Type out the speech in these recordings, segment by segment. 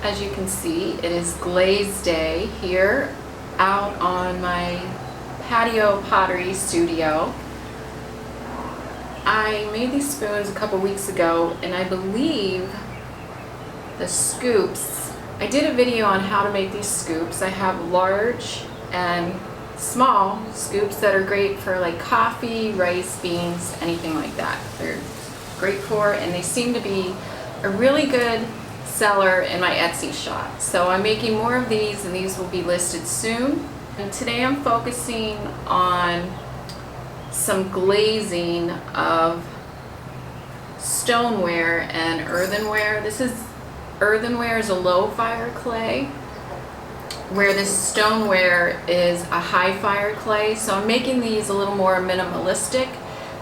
As you can see, it is glaze day here out on my patio pottery studio. I made these spoons a couple weeks ago, and I believe the scoops, I did a video on how to make these scoops. I have large and small scoops that are great for like coffee, rice, beans, anything like that. They're great for, and they seem to be a really good seller in my Etsy shop. So I'm making more of these, and these will be listed soon. And today I'm focusing on some glazing of stoneware and earthenware. Earthenware is a low fire clay, where this stoneware is a high fire clay. So I'm making these a little more minimalistic,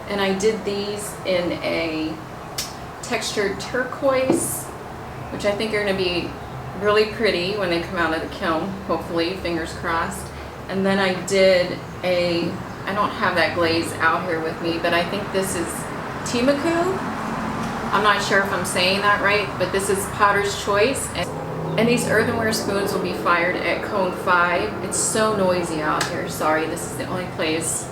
and I did these in a textured turquoise, which I think are going to be really pretty when they come out of the kiln, hopefully, fingers crossed. And then I did I don't have that glaze out here with me, but I think this is Timaku. I'm not sure if I'm saying that right, but this is Potter's Choice. And these earthenware spoons will be fired at cone 5. It's so noisy out here. Sorry, this is the only place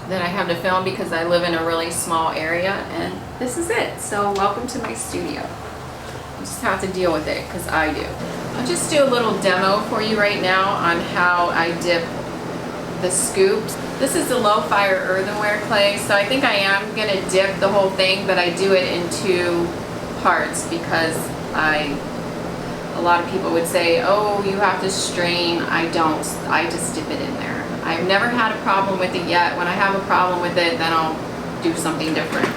that I have to film because I live in a really small area, and this is it. So welcome to my studio. You just have to deal with it because I do. I'll just do a little demo for you right now on how I dip the scoops. This is the low fire earthenware clay, so I think I am going to dip the whole thing, but I do it in 2 parts because a lot of people would say, oh, you have to strain. I don't. I just dip it in there. I've never had a problem with it yet. When I have a problem with it, then I'll do something different.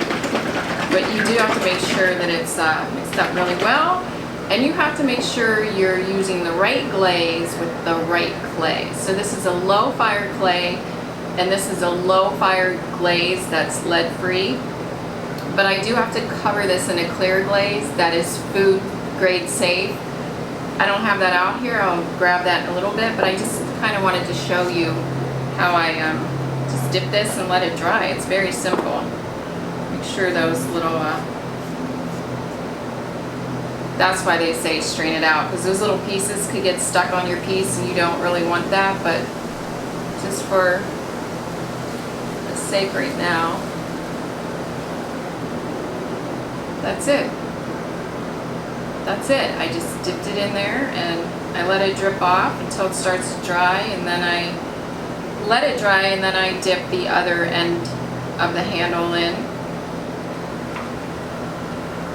But you do have to make sure that it's mixed up really well, and you have to make sure you're using the right glaze with the right clay. So this is a low fire clay, and this is a low fire glaze that's lead free. But I do have to cover this in a clear glaze that is food grade safe. I don't have that out here. I'll grab that in a little bit, but I just kind of wanted to show you how I just dip this and let it dry. It's very simple. Make sure those little, that's why they say strain it out, because those little pieces could get stuck on your piece and you don't really want that, but just for the sake right now, that's it. That's it. I just dipped it in there and I let it drip off until it starts to dry, and then I let it dry, and then I dip the other end of the handle in.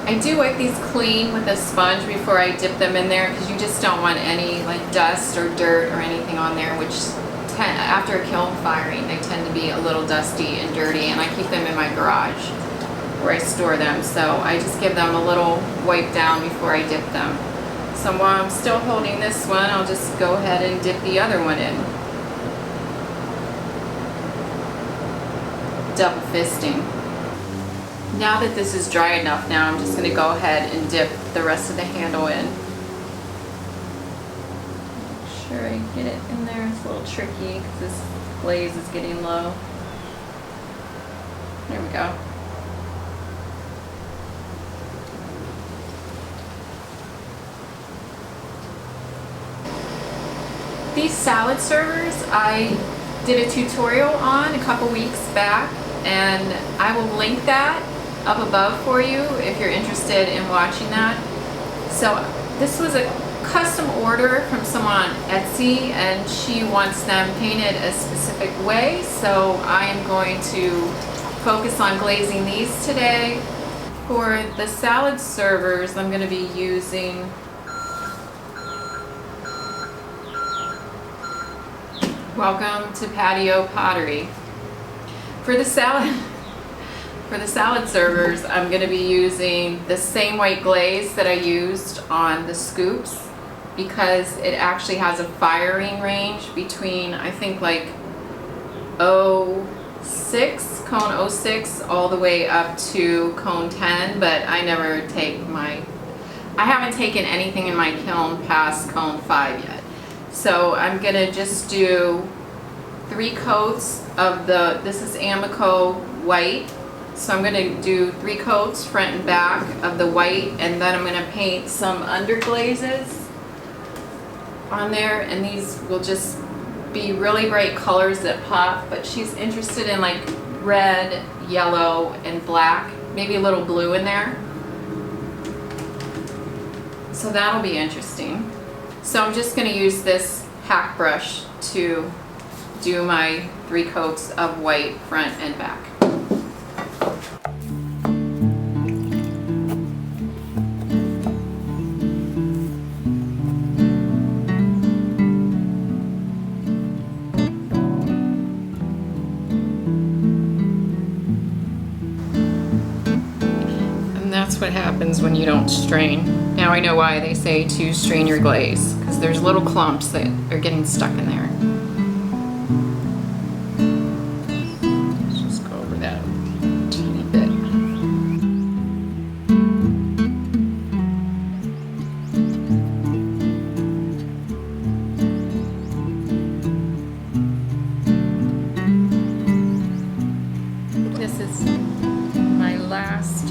I do wipe these clean with a sponge before I dip them in there, because you just don't want any like dust or dirt or anything on there, which after a kiln firing they tend to be a little dusty and dirty, and I keep them in my garage where I store them, so I just give them a little wipe down before I dip them. So while I'm still holding this one, I'll just go ahead and dip the other one in. Double fisting. Now that this is dry enough, now I'm just going to go ahead and dip the rest of the handle in. Make sure I get it in there. It's a little tricky because this glaze is getting low. There we go. These salad servers I did a tutorial on a couple weeks back, and I will link that up above for you if you're interested in watching that. So this was a custom order from someone on Etsy, and she wants them painted a specific way, so I am going to focus on glazing these today. For the salad servers, I'm going to be using Welcome to Patio Pottery. For the salad servers, I'm going to be using the same white glaze that I used on the scoops, because it actually has a firing range between, I think, like 06, cone 06, all the way up to cone 10, but I haven't taken anything in my kiln past cone 5 yet. So I'm going to just do 3 coats of this is Amico white So I'm going to do 3 coats, front and back, of the white, and then I'm going to paint some underglazes on there, and these will just be really bright colors that pop, but she's interested in like red, yellow, and black, maybe a little blue in there. So that'll be interesting. So I'm just going to use this hack brush to do my 3 coats of white front and back. And that's what happens when you don't strain. Now I know why they say to strain your glaze, because there's little clumps that are getting stuck in there. Let's just go over that a teeny bit. This is my last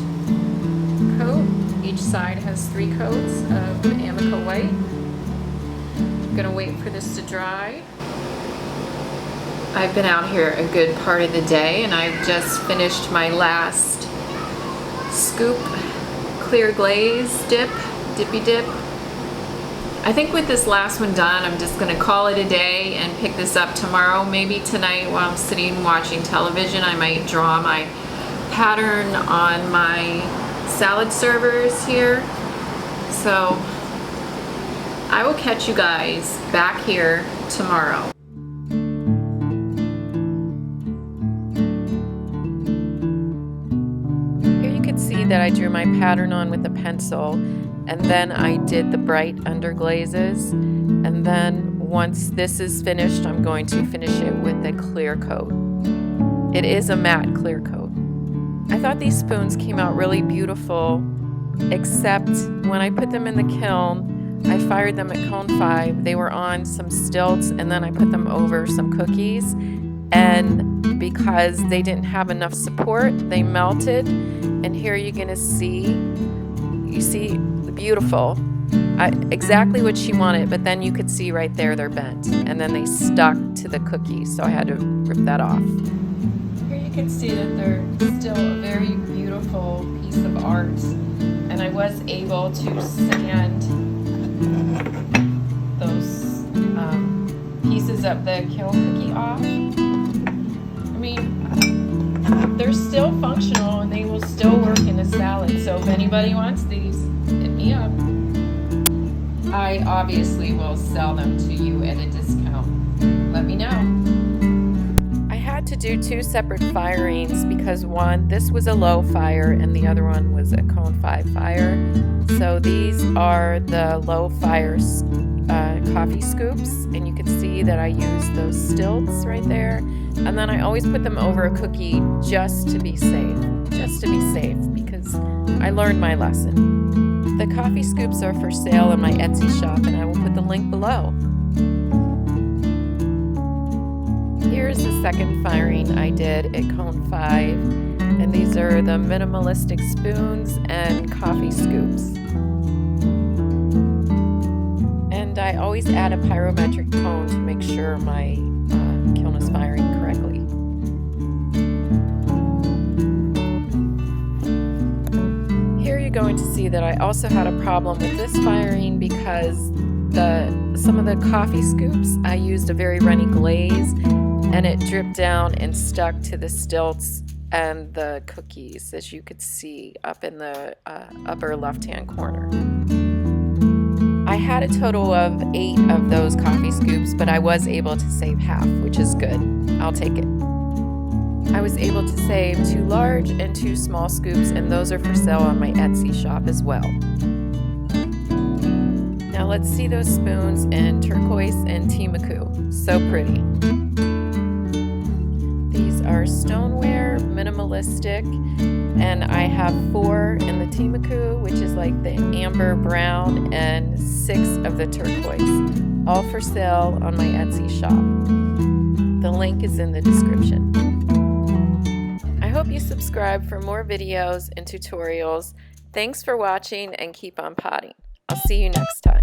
coat. Each side has 3 coats of Amica white. I'm gonna wait for this to dry. I've been out here a good part of the day, and I've just finished my last scoop clear glaze dippy dip. I think with this last one done, I'm just gonna call it a day and pick this up tomorrow. Maybe tonight while I'm sitting watching television, I might draw my pattern on my salad servers here. So I will catch you guys back here tomorrow. Here you can see that I drew my pattern on with a pencil, and then I did the bright underglazes, and then once this is finished, I'm going to finish it with a clear coat. It is a matte clear coat. I thought these spoons came out really beautiful, except when I put them in the kiln, I fired them at cone 5. They were on some stilts, and then I put them over some cookies, and because they didn't have enough support, they melted. And here you're gonna see, you see, beautiful, exactly what she wanted, but then you could see right there they're bent, and then they stuck to the cookies, so I had to rip that off. You can see that they're still a very beautiful piece of art, and I was able to sand those pieces of the kiln cookie off. I mean, they're still functional and they will still work in a salad, so if anybody wants these, hit me up. I obviously will sell them to you at a discount. Let me know. To do 2 separate firings because one, this was a low fire and the other one was a cone 5 fire. So these are the low fire coffee scoops, and you can see that I use those stilts right there, and then I always put them over a cookie just to be safe, because I learned my lesson. The coffee scoops are for sale on my Etsy shop, and I will put the link below. Here's the second firing I did at cone 5, and these are the minimalistic spoons and coffee scoops. And I always add a pyrometric cone to make sure my kiln is firing correctly. Here you're going to see that I also had a problem with this firing because some of the coffee scoops I used a very runny glaze, and it dripped down and stuck to the stilts and the cookies, as you could see up in the upper left-hand corner. I had a total of 8 of those coffee scoops, but I was able to save half, which is good. I'll take it. I was able to save 2 large and 2 small scoops, and those are for sale on my Etsy shop as well. Now let's see those spoons in turquoise and Timaku. So pretty. These are stoneware, minimalistic, and I have 4 in the Timaku, which is like the amber brown, and 6 of the turquoise, all for sale on my Etsy shop. The link is in the description. I hope you subscribe for more videos and tutorials. Thanks for watching and keep on potting. I'll see you next time.